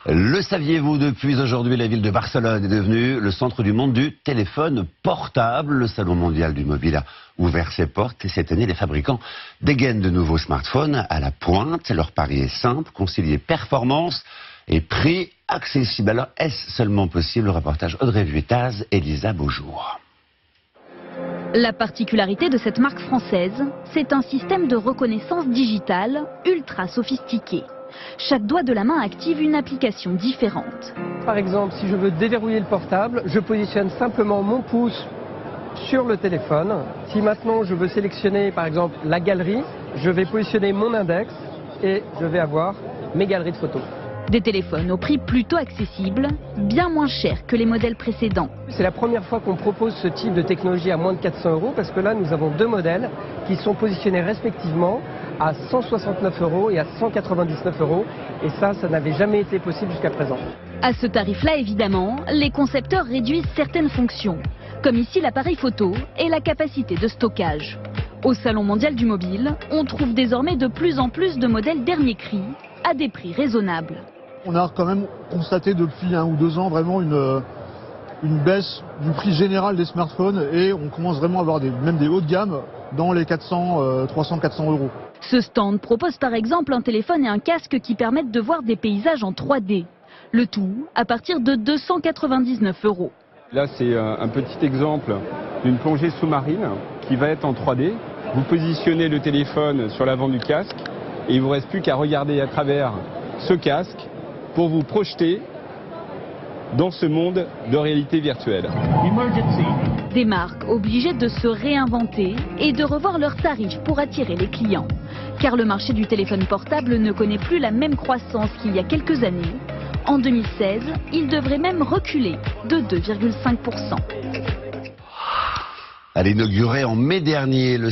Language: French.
Le saviez-vous, depuis aujourd'hui, la ville de Barcelone est devenue le centre du monde du téléphone portable. Le Salon mondial du mobile a ouvert ses portes et cette année, les fabricants dégainent de nouveaux smartphones à la pointe. Leur pari est simple, concilier performance et prix accessible. Alors, est-ce seulement possible? Le reportage Audrey Vuettaz, Elisa Beaujour. La particularité de cette marque française, c'est un système de reconnaissance digitale ultra sophistiqué. Chaque doigt de la main active une application différente. Par exemple, si je veux déverrouiller le portable, je positionne simplement mon pouce sur le téléphone. Si maintenant je veux sélectionner par exemple la galerie, je vais positionner mon index et je vais avoir mes galeries de photos. Des téléphones au prix plutôt accessible, bien moins chers que les modèles précédents. C'est la première fois qu'on propose ce type de technologie à moins de 400 € parce que là nous avons deux modèles qui sont positionnés respectivement à 169 € et à 199 € et ça n'avait jamais été possible jusqu'à présent. À ce tarif-là, évidemment, les concepteurs réduisent certaines fonctions, comme ici l'appareil photo et la capacité de stockage. Au Salon mondial du mobile, on trouve désormais de plus en plus de modèles dernier cri à des prix raisonnables. On a quand même constaté depuis 1 ou 2 ans vraiment une baisse du prix général des smartphones et on commence vraiment à avoir même des hauts de gamme dans les 300-400 €. Ce stand propose par exemple un téléphone et un casque qui permettent de voir des paysages en 3D. Le tout à partir de 299 €. Là, c'est un petit exemple d'une plongée sous-marine qui va être en 3D. Vous positionnez le téléphone sur l'avant du casque et il ne vous reste plus qu'à regarder à travers ce casque pour vous projeter dans ce monde de réalité virtuelle. Des marques obligées de se réinventer et de revoir leurs tarifs pour attirer les clients. Car le marché du téléphone portable ne connaît plus la même croissance qu'il y a quelques années. En 2016, il devrait même reculer de 2,5%. Elle est inaugurée en mai dernier, le